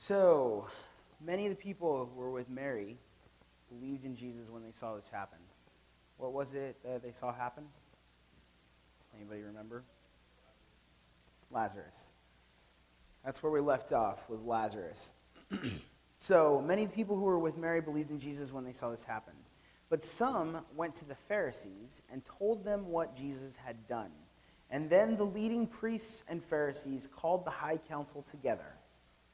So, many of the people who were with Mary believed in Jesus when they saw this happen. What was it that they saw happen? Anybody remember? Lazarus. That's where we left off, was Lazarus. So, many people who were with Mary believed in Jesus when they saw this happen. But some went to the Pharisees and told them what Jesus had done. And then the leading priests and Pharisees called the high council together.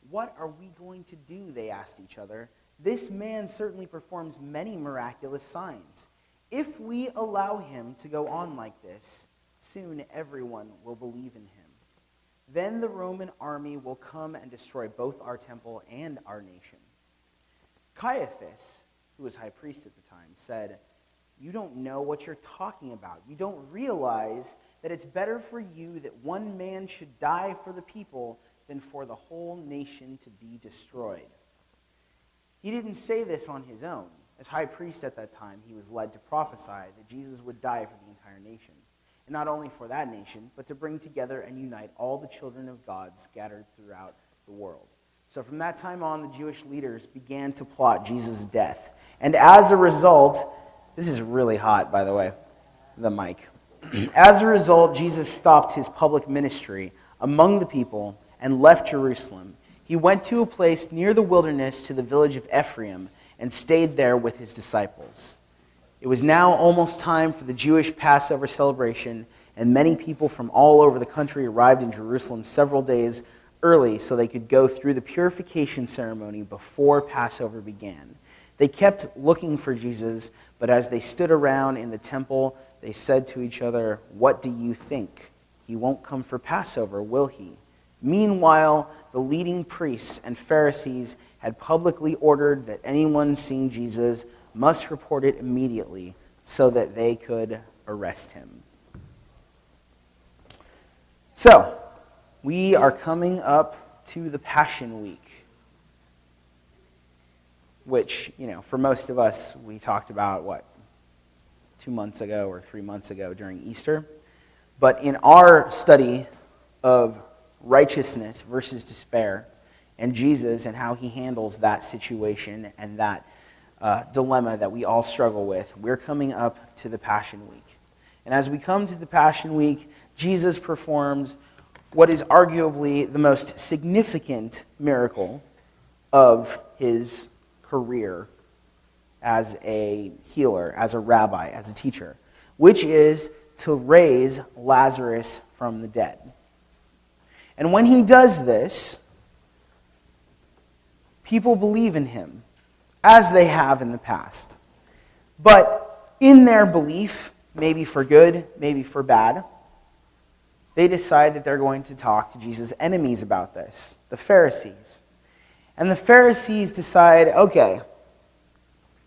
"What are we going to do?" they asked each other. "This man certainly performs many miraculous signs. If we allow him to go on like this, soon everyone will believe in him. Then the Roman army will come and destroy both our temple and our nation." Caiaphas, who was high priest at the time, said, "You don't know what you're talking about. You don't realize that it's better for you that one man should die for the people than for the whole nation to be destroyed." He didn't say this on his own. As high priest at that time, he was led to prophesy that Jesus would die for the entire nation. And not only for that nation, but to bring together and unite all the children of God scattered throughout the world. So from that time on, the Jewish leaders began to plot Jesus' death. And as a result, this is really hot, by the way, the mic. As a result, Jesus stopped his public ministry among the people and left Jerusalem. He went to a place near the wilderness to the village of Ephraim and stayed there with his disciples. It was now almost time for the Jewish Passover celebration, and many people from all over the country arrived in Jerusalem several days early so they could go through the purification ceremony before Passover began. They kept looking for Jesus, but as they stood around in the temple, they said to each other, "What do you think? He won't come for Passover, will he?" Meanwhile, the leading priests and Pharisees had publicly ordered that anyone seeing Jesus must report it immediately so that they could arrest him. So, we are coming up to the Passion Week, which, for most of us, we talked about, 2 months ago or 3 months ago during Easter. But in our study of righteousness versus despair and Jesus and how he handles that situation and that dilemma that we all struggle with, we're coming up to the Passion Week. And as we come to the Passion Week, Jesus performs what is arguably the most significant miracle of his career as a healer, as a rabbi, as a teacher, which is to raise Lazarus from the dead. And when he does this, people believe in him, as they have in the past. But in their belief, maybe for good, maybe for bad, they decide that they're going to talk to Jesus' enemies about this, the Pharisees. And the Pharisees decide, okay,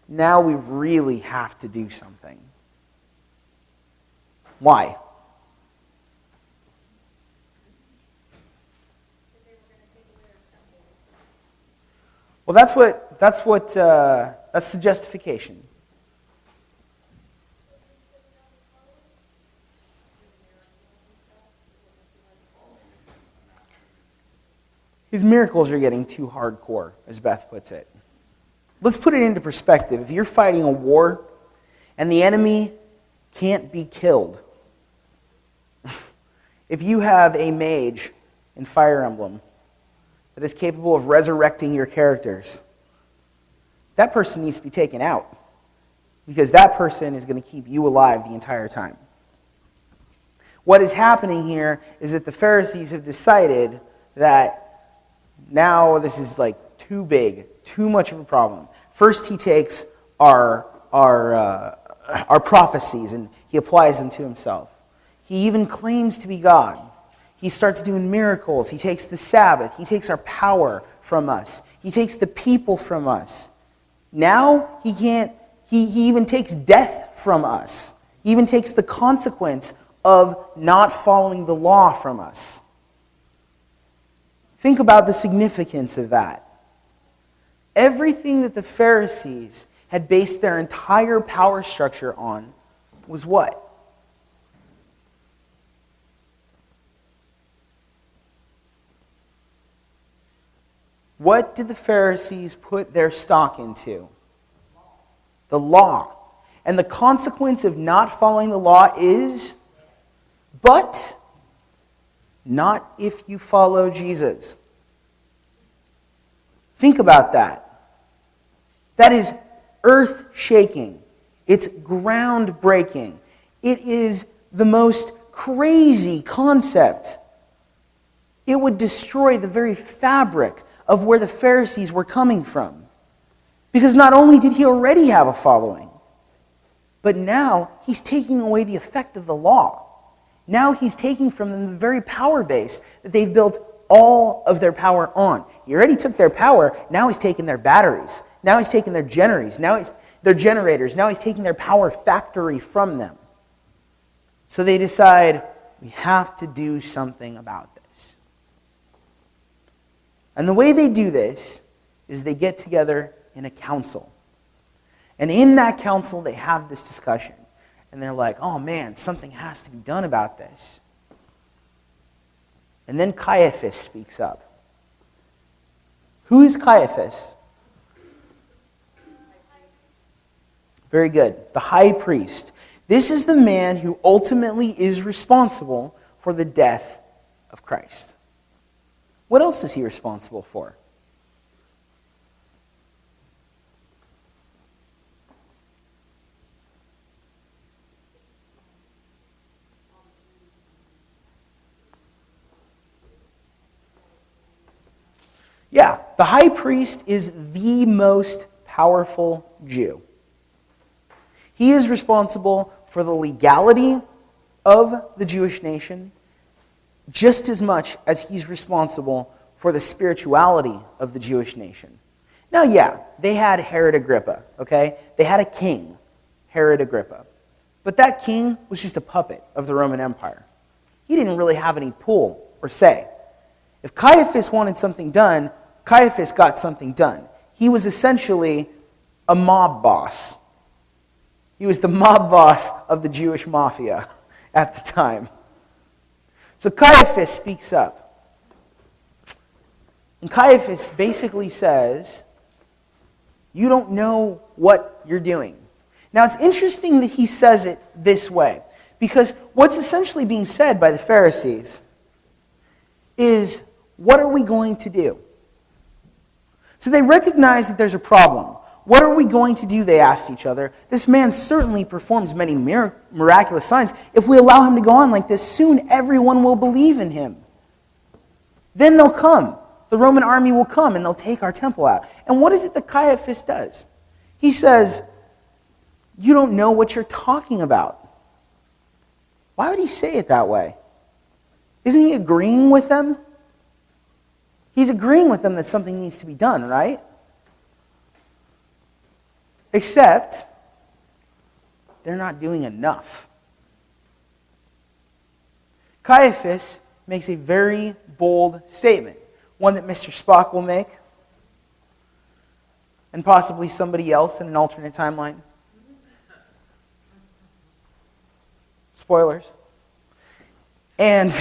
now we really have to do something. Why? Well, that's the justification. His miracles are getting too hardcore, as Beth puts it. Let's put it into perspective. If you're fighting a war and the enemy can't be killed, if you have a mage in Fire Emblem that is capable of resurrecting your characters, that person needs to be taken out because that person is going to keep you alive the entire time. What is happening here is that the Pharisees have decided that now this is too big, too much of a problem. First, he takes our prophecies and he applies them to himself. He even claims to be God. He starts doing miracles. He takes the Sabbath. He takes our power from us. He takes the people from us. Now he even takes death from us. He even takes the consequence of not following the law from us. Think about the significance of that. Everything that the Pharisees had based their entire power structure on was what? What did the Pharisees put their stock into? The law. And the consequence of not following the law is, but not if you follow Jesus. Think about that. That is earth-shaking. It's groundbreaking. It is the most crazy concept. It would destroy the very fabric of where the Pharisees were coming from. Because not only did he already have a following, but now he's taking away the effect of the law. Now he's taking from them the very power base that they've built all of their power on. He already took their power, now he's taking their batteries. Now he's taking their generators. Now he's taking their power factory from them. So they decide, we have to do something about this. And the way they do this is they get together in a council. And in that council, they have this discussion. And they're like, oh man, something has to be done about this. And then Caiaphas speaks up. Who is Caiaphas? Very good. The high priest. This is the man who ultimately is responsible for the death of Christ. What else is he responsible for? Yeah, the high priest is the most powerful Jew. He is responsible for the legality of the Jewish nation just as much as he's responsible for the spirituality of the Jewish nation. Now, yeah, they had Herod Agrippa, okay? They had a king, Herod Agrippa. But that king was just a puppet of the Roman Empire. He didn't really have any pull or say. If Caiaphas wanted something done, Caiaphas got something done. He was essentially a mob boss. He was the mob boss of the Jewish mafia at the time. So Caiaphas speaks up. And Caiaphas basically says, you don't know what you're doing. Now it's interesting that he says it this way, because what's essentially being said by the Pharisees is, what are we going to do? So they recognize that there's a problem. What are we going to do, they asked each other. This man certainly performs many miraculous signs. If we allow him to go on like this, soon everyone will believe in him. Then they'll come. The Roman army will come and they'll take our temple out. And what is it that Caiaphas does? He says, you don't know what you're talking about. Why would he say it that way? Isn't he agreeing with them? He's agreeing with them that something needs to be done, right? Except, they're not doing enough. Caiaphas makes a very bold statement, one that Mr. Spock will make, and possibly somebody else in an alternate timeline. Spoilers. And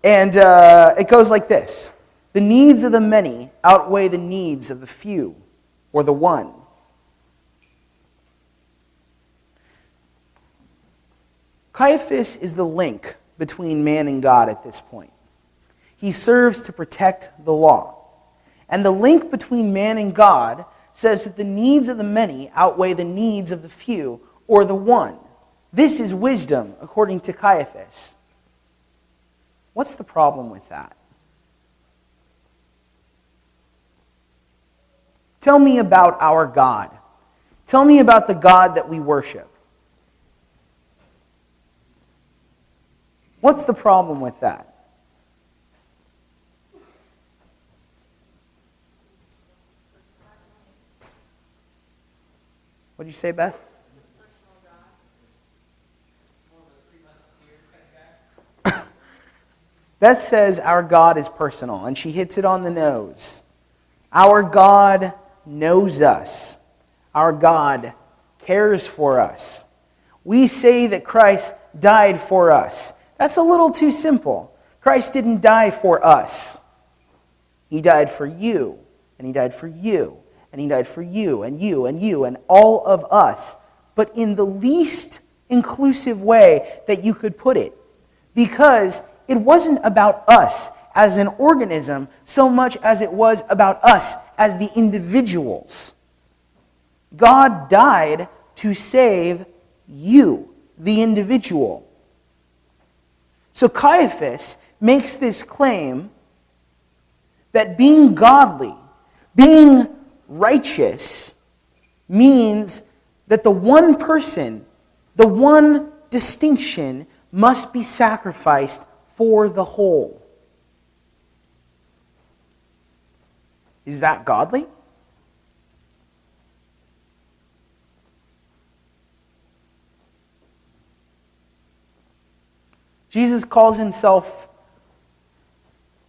it goes like this. The needs of the many outweigh the needs of the few, or the one. Caiaphas is the link between man and God at this point. He serves to protect the law. And the link between man and God says that the needs of the many outweigh the needs of the few, or the one. This is wisdom, according to Caiaphas. What's the problem with that? Tell me about our God. Tell me about the God that we worship. What's the problem with that? What did you say, Beth? Beth says our God is personal, and she hits it on the nose. Our God knows us. Our God cares for us. We say that Christ died for us. That's a little too simple. Christ didn't die for us. He died for you, and he died for you, and he died for you, and you, and you, and all of us, but in the least inclusive way that you could put it, because it wasn't about us as an organism so much as it was about us as the individuals. God died to save you, the individual. So Caiaphas makes this claim that being godly, being righteous, means that the one person, the one distinction, must be sacrificed for the whole. Is that godly? Jesus calls himself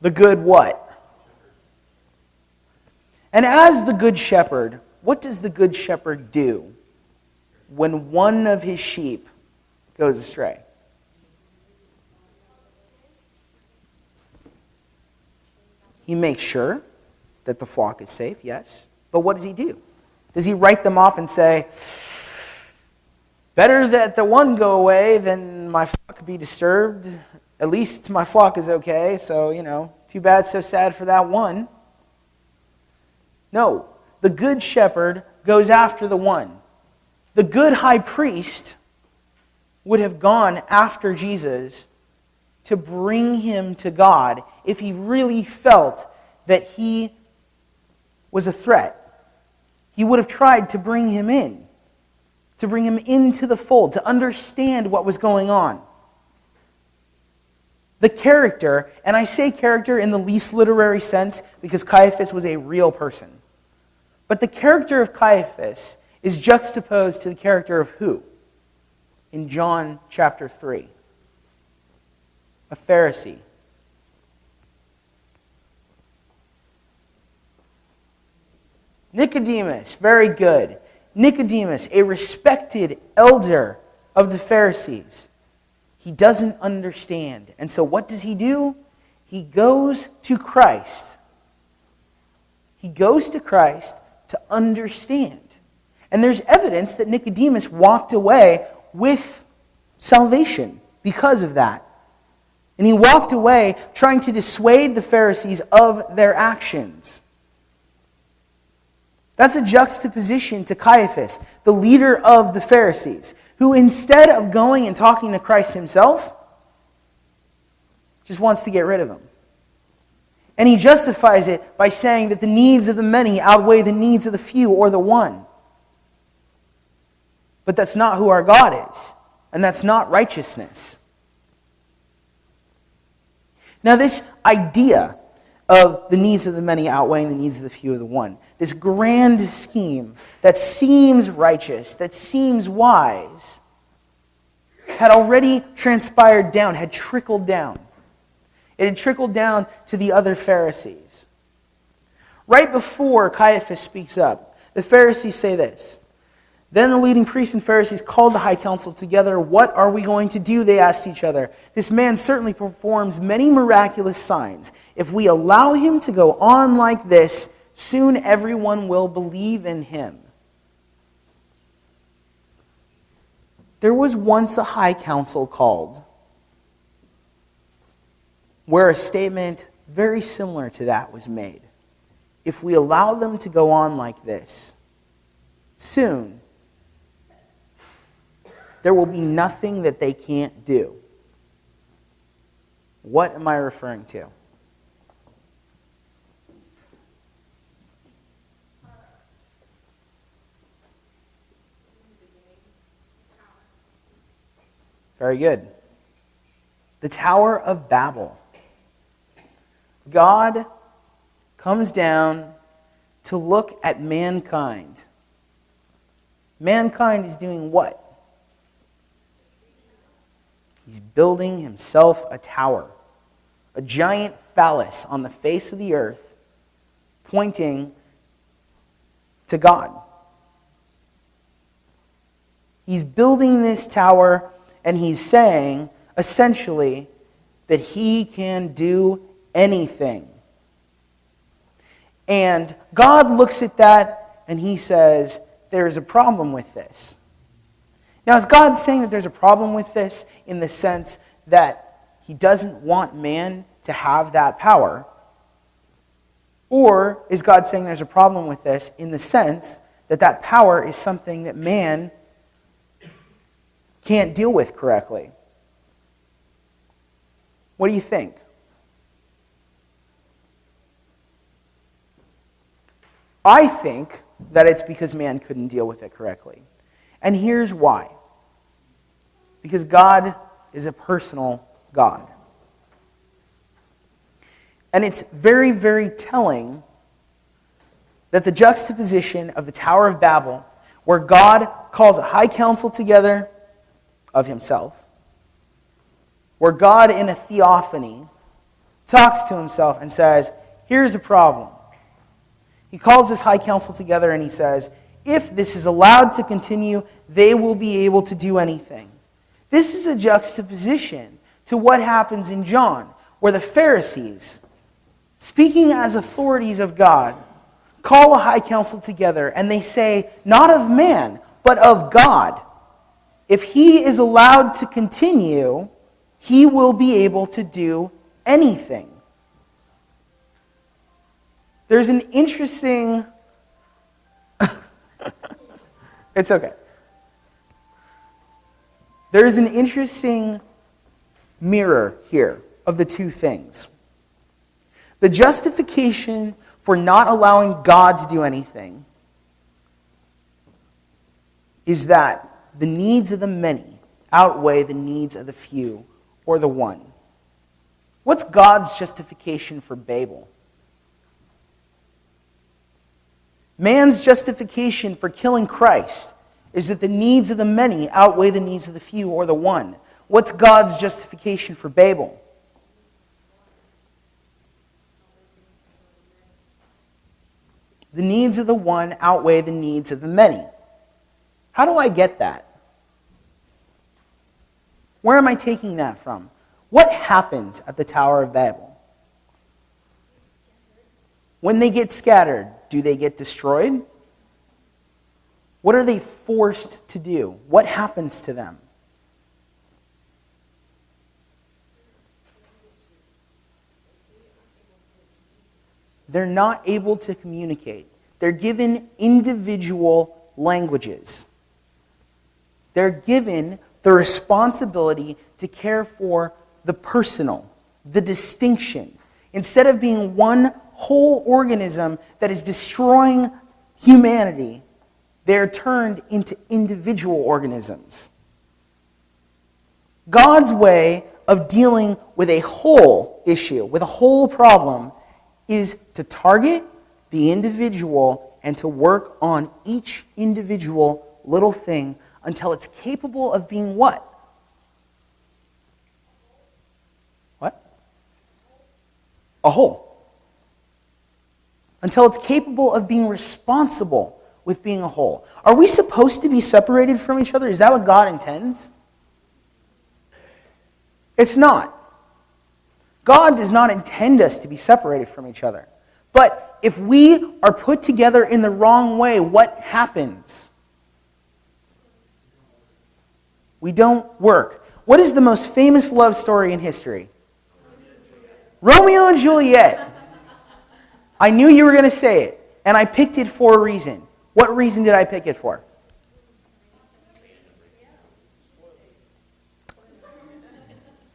the good what? And as the good shepherd, what does the good shepherd do when one of his sheep goes astray? He makes sure that the flock is safe, yes. But what does he do? Does he write them off and say, better that the one go away than my flock be disturbed? At least my flock is okay, so, too bad, so sad for that one. No, the good shepherd goes after the one. The good high priest would have gone after Jesus to bring him to God if he really felt that he was a threat. He would have tried to bring him in, to bring him into the fold, to understand what was going on. The character, and I say character in the least literary sense because Caiaphas was a real person. But the character of Caiaphas is juxtaposed to the character of who? In John chapter 3. A Pharisee. Nicodemus, very good. Nicodemus, a respected elder of the Pharisees. He doesn't understand. And so what does he do? He goes to Christ. He goes to Christ to understand. And there's evidence that Nicodemus walked away with salvation because of that. And he walked away trying to dissuade the Pharisees of their actions. That's a juxtaposition to Caiaphas, the leader of the Pharisees, who instead of going and talking to Christ himself, just wants to get rid of him. And he justifies it by saying that the needs of the many outweigh the needs of the few or the one. But that's not who our God is, and that's not righteousness. Now this idea of the needs of the many outweighing the needs of the few or the one, this grand scheme that seems righteous, that seems wise, had already transpired down, had trickled down. It had trickled down to the other Pharisees. Right before Caiaphas speaks up, the Pharisees say this. Then the leading priests and Pharisees called the high council together. What are we going to do? They asked each other. This man certainly performs many miraculous signs. If we allow him to go on like this, soon everyone will believe in him. There was once a high council called where a statement very similar to that was made. If we allow them to go on like this, soon there will be nothing that they can't do. What am I referring to? Very good. The Tower of Babel. God comes down to look at mankind. Mankind is doing what? He's building himself a tower, a giant phallus on the face of the earth, pointing to God. He's building this tower, and he's saying, essentially, that he can do anything. And God looks at that and he says, there's a problem with this. Now, is God saying that there's a problem with this in the sense that he doesn't want man to have that power? Or is God saying there's a problem with this in the sense that that power is something that man can't deal with correctly? What do you think? I think that it's because man couldn't deal with it correctly. And here's why. Because God is a personal God. And it's very, very telling that the juxtaposition of the Tower of Babel, where God calls a high council together of himself, where God in a theophany talks to himself and says, here's a problem. He calls this high council together and he says, if this is allowed to continue, they will be able to do anything. This is a juxtaposition to what happens in John, where the Pharisees, speaking as authorities of God, call a high council together and they say, not of man, but of God. If he is allowed to continue, he will be able to do anything. There's an interesting... It's okay. There's an interesting mirror here of the two things. The justification for not allowing God to do anything is that the needs of the many outweigh the needs of the few or the one. What's God's justification for Babel? Man's justification for killing Christ is that the needs of the many outweigh the needs of the few or the one. What's God's justification for Babel? The needs of the one outweigh the needs of the many. How do I get that? Where am I taking that from? What happens at the Tower of Babel? When they get scattered, do they get destroyed? What are they forced to do? What happens to them? They're not able to communicate. They're given individual languages. They're given the responsibility to care for the personal, the distinction. Instead of being one whole organism that is destroying humanity, they're turned into individual organisms. God's way of dealing with a whole issue, with a whole problem, is to target the individual and to work on each individual little thing until it's capable of being what? What? A whole. Until it's capable of being responsible with being a whole. Are we supposed to be separated from each other? Is that what God intends? It's not. God does not intend us to be separated from each other. But if we are put together in the wrong way, what happens? We don't work. What is the most famous love story in history? Romeo and Juliet. I knew you were going to say it, and I picked it for a reason. What reason did I pick it for?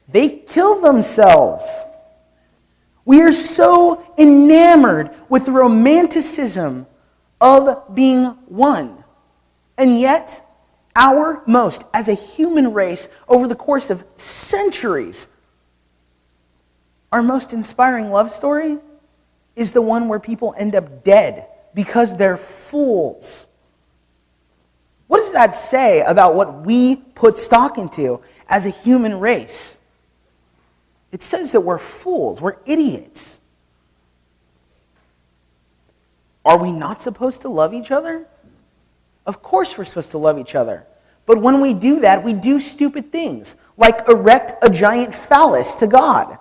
They kill themselves. We are so enamored with the romanticism of being one. And yet, as a human race, over the course of centuries, our most inspiring love story is the one where people end up dead because they're fools. What does that say about what we put stock into as a human race? It says that we're fools, we're idiots. Are we not supposed to love each other? Of course we're supposed to love each other. But when we do that, we do stupid things, like erect a giant phallus to God.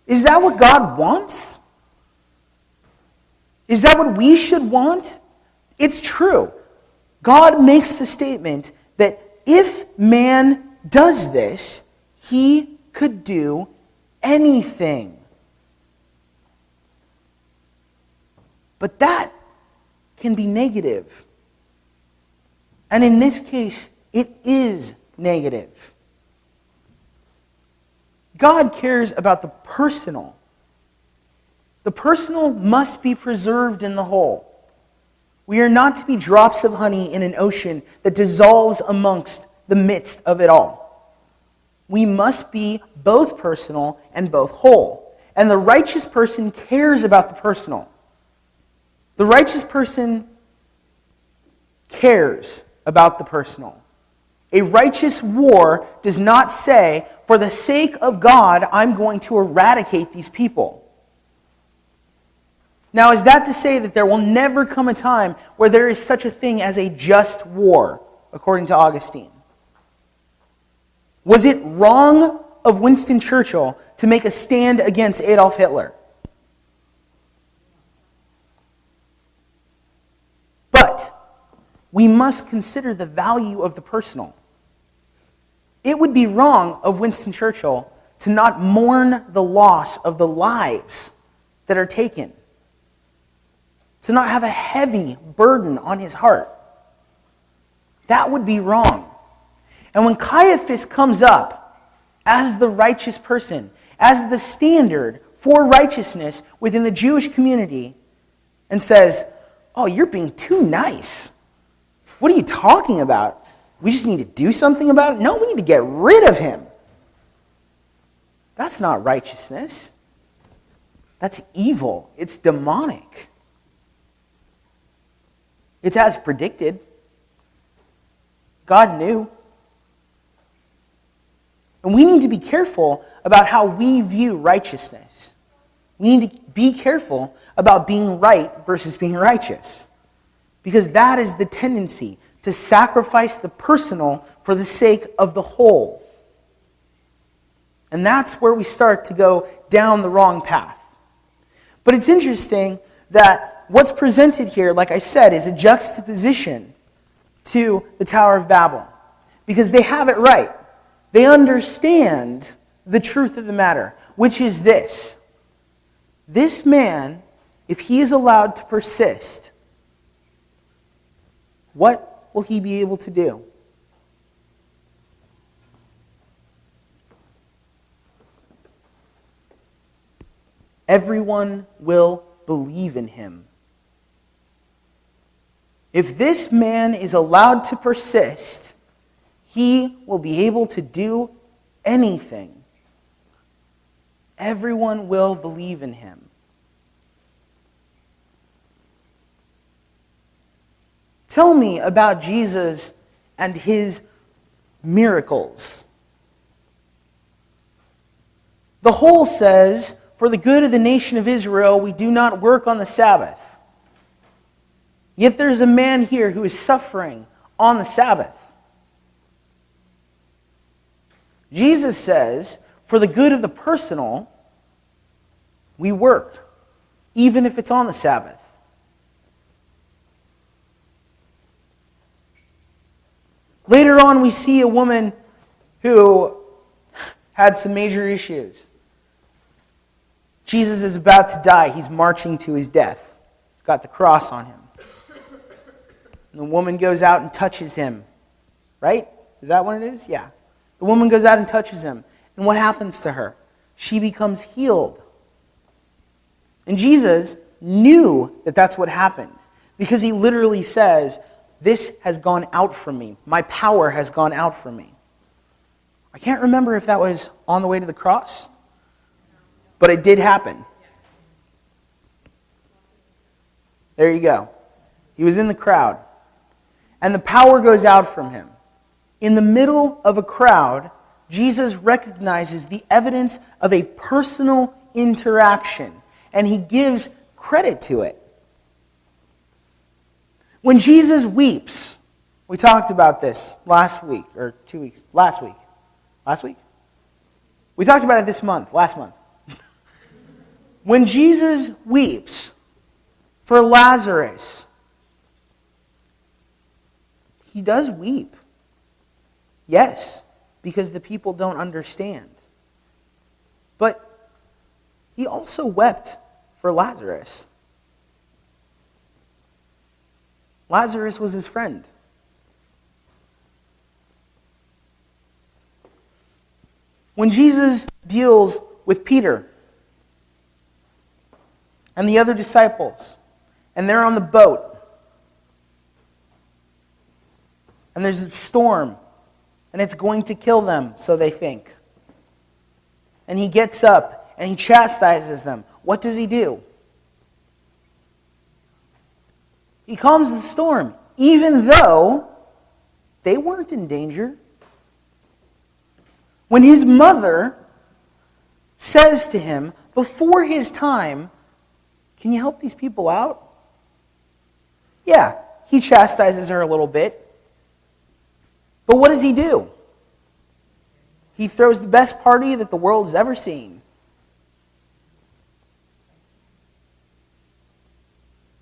Is that what God wants? Is that what we should want? It's true. God makes the statement that if man does this, he could do anything. But that can be negative. And in this case, it is negative. God cares about the personal. The personal must be preserved in the whole. We are not to be drops of honey in an ocean that dissolves amongst the midst of it all. We must be both personal and both whole. And the righteous person cares about the personal. The righteous person cares about the personal. A righteous war does not say, for the sake of God, I'm going to eradicate these people. Now, is that to say that there will never come a time where there is such a thing as a just war, according to Augustine? Was it wrong of Winston Churchill to make a stand against Adolf Hitler? But we must consider the value of the personal. It would be wrong of Winston Churchill to not mourn the loss of the lives that are taken, to not have a heavy burden on his heart. That would be wrong. And when Caiaphas comes up as the righteous person, as the standard for righteousness within the Jewish community, and says, "Oh, you're being too nice. What are you talking about? We just need to do something about it? No, we need to get rid of him." That's not righteousness. That's evil. It's demonic. It's as predicted. God knew. And we need to be careful about how we view righteousness. We need to be careful about being right versus being righteous. Because that is the tendency, to sacrifice the personal for the sake of the whole. And that's where we start to go down the wrong path. But it's interesting that what's presented here, like I said, is a juxtaposition to the Tower of Babel. Because they have it right. They understand the truth of the matter, which is this. This man, if he is allowed to persist, what will he be able to do? Everyone will believe in him. If this man is allowed to persist, he will be able to do anything. Everyone will believe in him. Tell me about Jesus and his miracles. The whole says, "For the good of the nation of Israel, we do not work on the Sabbath." Yet there's a man here who is suffering on the Sabbath. Jesus says, for the good of the personal, we work, even if it's on the Sabbath. Later on, we see a woman who had some major issues. Jesus is about to die. He's marching to his death. He's got the cross on him. And the woman goes out and touches him. Right? Is that what it is? Yeah. The woman goes out and touches him. And what happens to her? She becomes healed. And Jesus knew that that's what happened. Because he literally says, "This has gone out from me. My power has gone out from me." I can't remember if that was on the way to the cross. But it did happen. There you go. He was in the crowd. And the power goes out from him. In the middle of a crowd, Jesus recognizes the evidence of a personal interaction, and he gives credit to it. When Jesus weeps, we talked about this last week, or 2 weeks, last week. Last week? We talked about it this month, last month. When Jesus weeps, for Lazarus. He does weep. Yes, because the people don't understand. But he also wept for Lazarus. Lazarus was his friend. When Jesus deals with Peter and the other disciples, and they're on the boat, and there's a storm, and it's going to kill them, so they think. And he gets up, and he chastises them. What does he do? He calms the storm, even though they weren't in danger. When his mother says to him, before his time, can you help these people out? Yeah, he chastises her a little bit. But what does he do? He throws the best party that the world has ever seen.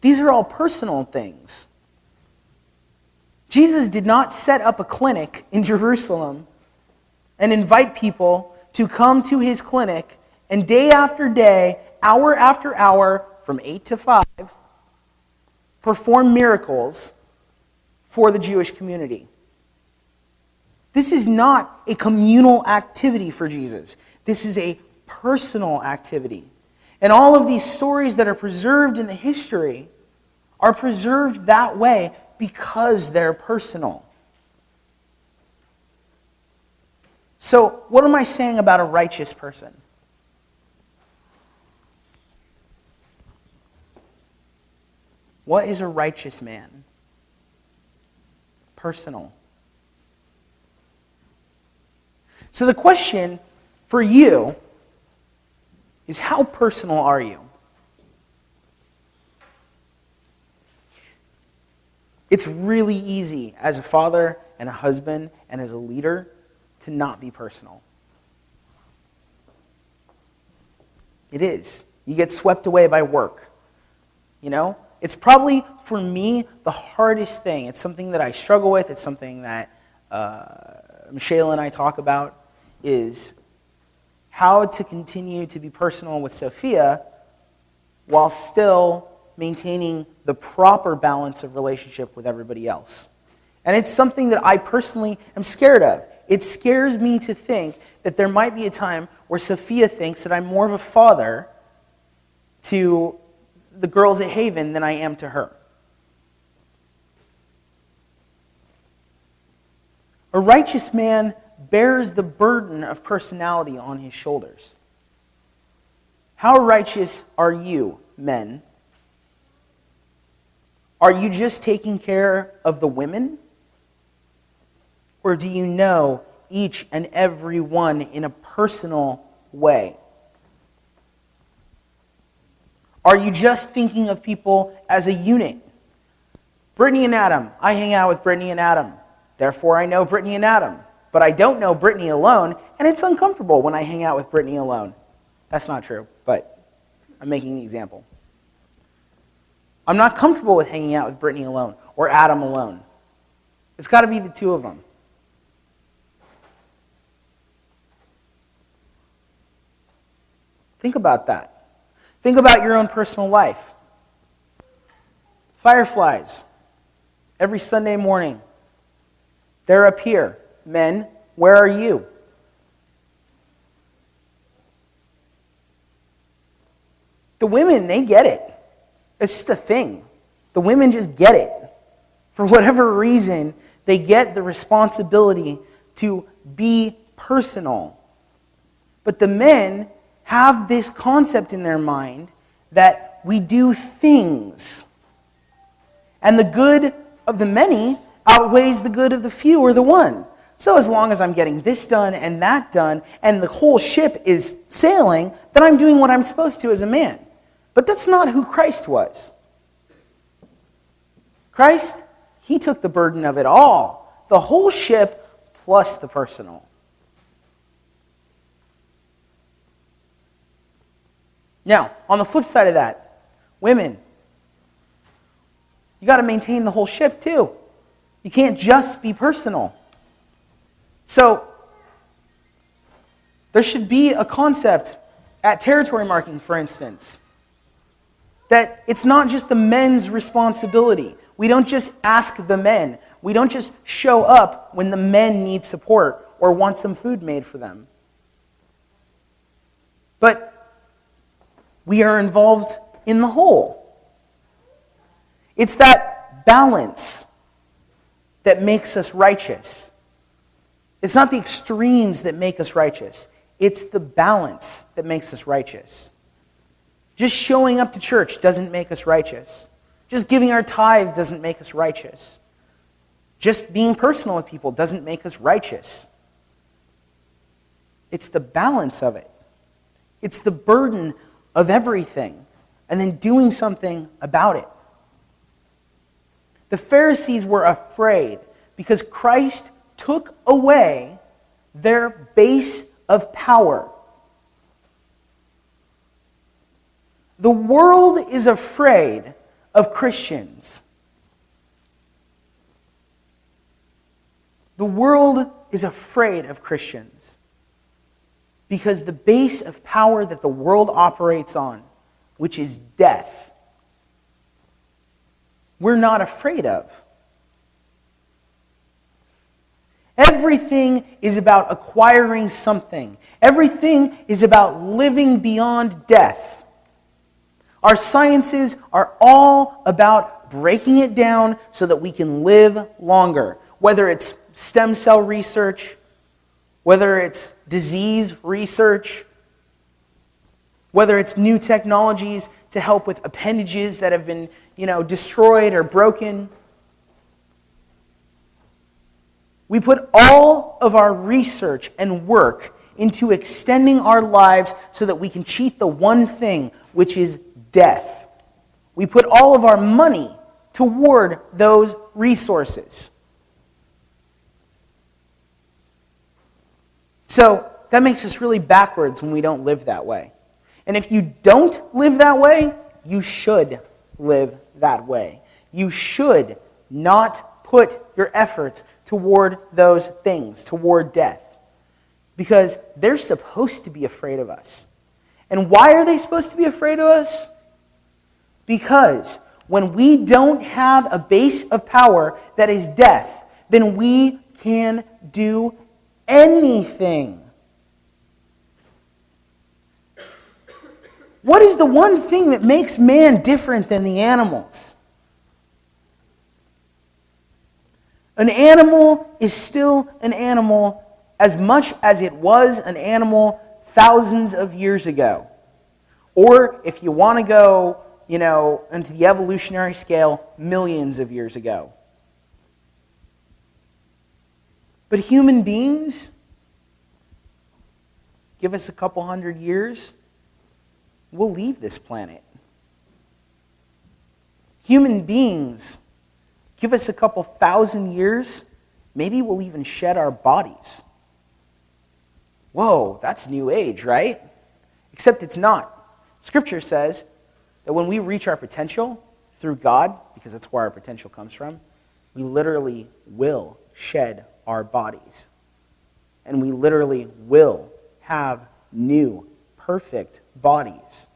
These are all personal things. Jesus did not set up a clinic in Jerusalem and invite people to come to his clinic and day after day, hour after hour, from 8 to 5, perform miracles for the Jewish community. This is not a communal activity for Jesus. This is a personal activity. And all of these stories that are preserved in the history are preserved that way because they're personal. So, what am I saying about a righteous person? What is a righteous man? Personal. So the question for you is, how personal are you? It's really easy as a father and a husband and as a leader to not be personal. It is. You get swept away by work. You know? It's probably, for me, the hardest thing. It's something that I struggle with. It's something that Michelle and I talk about, is how to continue to be personal with Sophia while still maintaining the proper balance of relationship with everybody else. And it's something that I personally am scared of. It scares me to think that there might be a time where Sophia thinks that I'm more of a father to the girls at Haven than I am to her. A righteous man bears the burden of personality on his shoulders. How righteous are you, men? Are you just taking care of the women? Or do you know each and every one in a personal way? Are you just thinking of people as a unit? Brittany and Adam. I hang out with Brittany and Adam. Therefore, I know Brittany and Adam. But I don't know Brittany alone, and it's uncomfortable when I hang out with Brittany alone. That's not true, but I'm making an example. I'm not comfortable with hanging out with Brittany alone or Adam alone. It's got to be the two of them. Think about that. Think about your own personal life. Fireflies, every Sunday morning, they're up here. Men, where are you? The women, they get it. It's just a thing. The women just get it. For whatever reason, they get the responsibility to be personal. But the men have this concept in their mind that we do things. And the good of the many outweighs the good of the few or the one. So as long as I'm getting this done and that done, and the whole ship is sailing, then I'm doing what I'm supposed to as a man. But that's not who Christ was. Christ, he took the burden of it all. The whole ship plus the personal. Now, on the flip side of that, women, you got to maintain the whole ship too. You can't just be personal. So, there should be a concept at territory marking, for instance, that it's not just the men's responsibility. We don't just ask the men. We don't just show up when the men need support or want some food made for them. But we are involved in the whole. It's that balance that makes us righteous. It's not the extremes that make us righteous. It's the balance that makes us righteous. Just showing up to church doesn't make us righteous. Just giving our tithe doesn't make us righteous. Just being personal with people doesn't make us righteous. It's the balance of it. It's the burden of everything, and then doing something about it. The Pharisees were afraid because Christ took away their base of power. The world is afraid of Christians. The world is afraid of Christians because the base of power that the world operates on, which is death, we're not afraid of. Everything is about acquiring something. Everything is about living beyond death. Our sciences are all about breaking it down so that we can live longer. Whether it's stem cell research, whether it's disease research, whether it's new technologies to help with appendages that have been, destroyed or broken. We put all of our research and work into extending our lives so that we can cheat the one thing, which is death. We put all of our money toward those resources. So that makes us really backwards when we don't live that way. And if you don't live that way, you should live that way. You should not put your efforts toward those things, toward death. Because they're supposed to be afraid of us. And why are they supposed to be afraid of us? Because when we don't have a base of power that is death, then we can do anything. What is the one thing that makes man different than the animals? An animal is still an animal as much as it was an animal thousands of years ago. Or if you want to go, into the evolutionary scale, millions of years ago. But human beings, give us a couple hundred years, we'll leave this planet. Human beings, give us a couple thousand years, maybe we'll even shed our bodies. Whoa, that's new age, right? Except it's not. Scripture says that when we reach our potential through God, because that's where our potential comes from, we literally will shed our bodies. And we literally will have new, perfect bodies.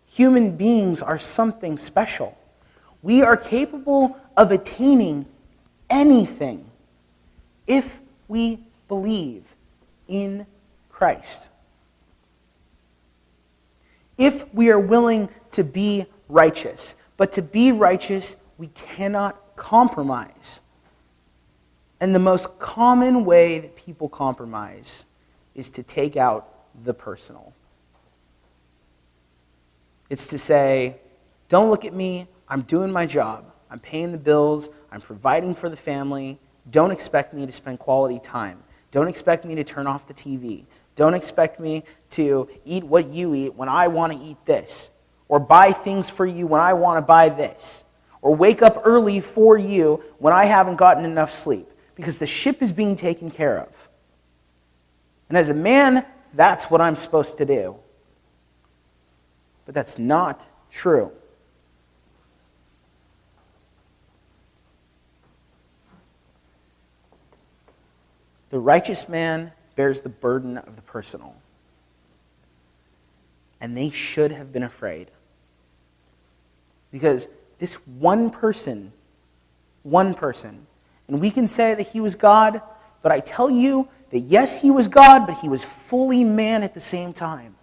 Human beings are something special. We are capable of attaining anything if we believe in Christ. If we are willing to be righteous. But to be righteous, we cannot compromise. And the most common way that people compromise is to take out the personal. It's to say, don't look at me, I'm doing my job. I'm paying the bills, I'm providing for the family. Don't expect me to spend quality time. Don't expect me to turn off the TV. Don't expect me to eat what you eat when I want to eat this. Or buy things for you when I want to buy this. Or wake up early for you when I haven't gotten enough sleep. Because the ship is being taken care of. And as a man, that's what I'm supposed to do. But that's not true. The righteous man bears the burden of the personal. And they should have been afraid. Because this one person, and we can say that he was God, but I tell you that yes, he was God, but he was fully man at the same time.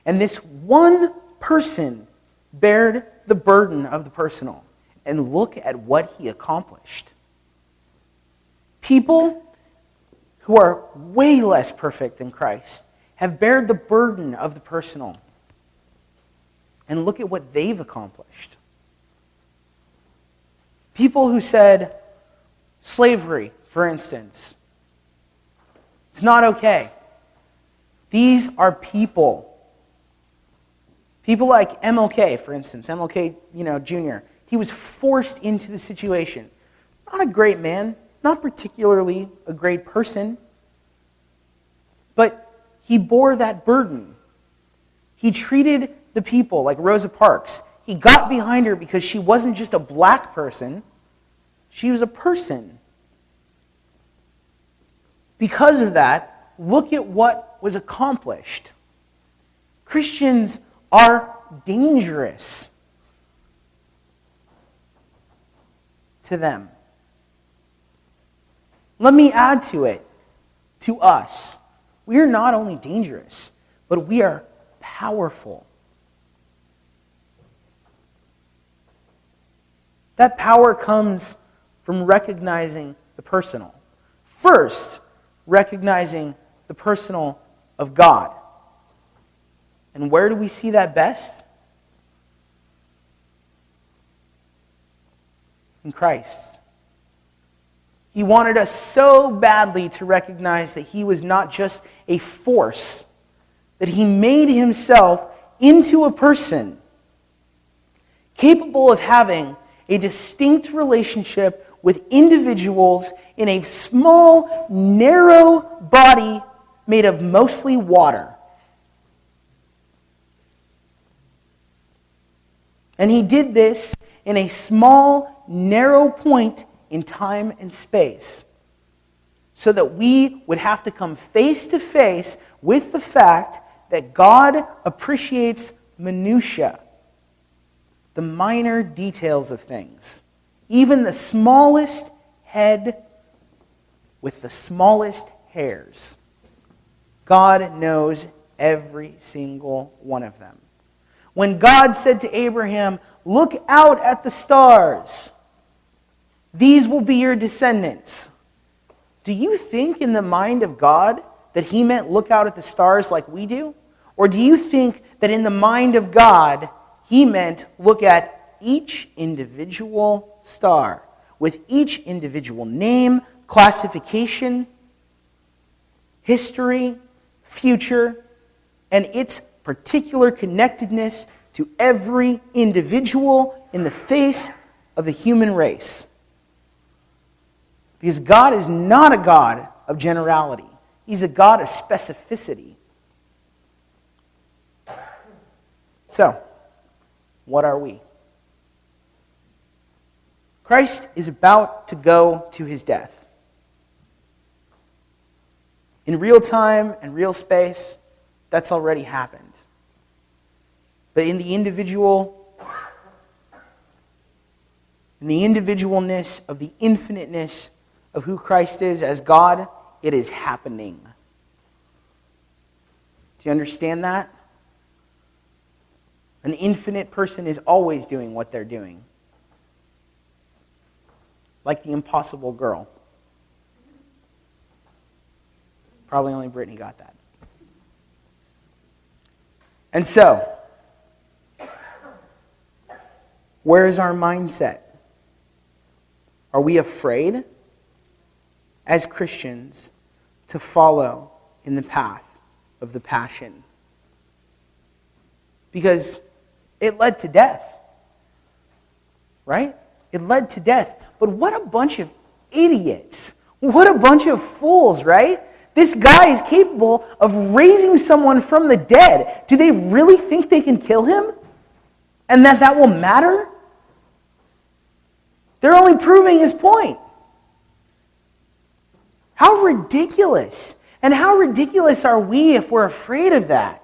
And this one person bared the burden of the personal. And look at what he accomplished. People who are way less perfect than Christ have bared the burden of the personal. And look at what they've accomplished. People who said, slavery, for instance, it's not okay. These are people. People like MLK, for instance, MLK, Jr. He was forced into the situation. Not a great man, not particularly a great person, but he bore that burden. He treated the people like Rosa Parks. He got behind her because she wasn't just a black person, she was a person. Because of that, look at what was accomplished. Christians are dangerous to them. Let me add to it, to us. We are not only dangerous, but we are powerful. That power comes from recognizing the personal. First, recognizing the personal of God. And where do we see that best? In Christ. He wanted us so badly to recognize that he was not just a force, that he made himself into a person capable of having a distinct relationship with individuals in a small, narrow body made of mostly water. And he did this in a small, narrow point in time and space, so that we would have to come face to face with the fact that God appreciates minutiae, the minor details of things. Even the smallest head with the smallest hairs. God knows every single one of them. When God said to Abraham, "Look out at the stars. These will be your descendants." Do you think in the mind of God that he meant look out at the stars like we do? Or do you think that in the mind of God he meant look at each individual star with each individual name, classification, history, future, and its particular connectedness to every individual in the face of the human race? Because God is not a God of generality. He's a God of specificity. So, what are we? Christ is about to go to his death. In real time and real space, that's already happened. But in the individualness of the infiniteness of who Christ is as God, it is happening. Do you understand that? An infinite person is always doing what they're doing. Like the impossible girl. Probably only Brittany got that. And so, where is our mindset? Are we afraid as Christians to follow in the path of the passion? Because it led to death. Right? It led to death. But what a bunch of idiots. What a bunch of fools, right? This guy is capable of raising someone from the dead. Do they really think they can kill him? And that will matter? They're only proving his point. How ridiculous. And how ridiculous are we if we're afraid of that?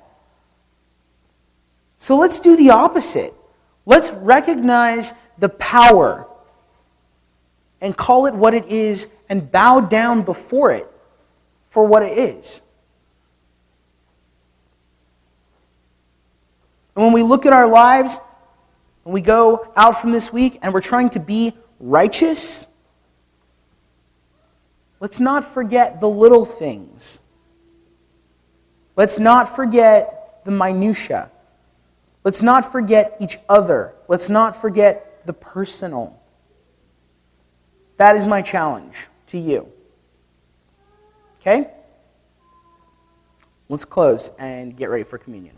So let's do the opposite. Let's recognize the power and call it what it is and bow down before it for what it is. And when we look at our lives, when we go out from this week and we're trying to be righteous, let's not forget the little things. Let's not forget the minutia. Let's not forget each other. Let's not forget the personal. That is my challenge to you. Okay? Let's close and get ready for communion.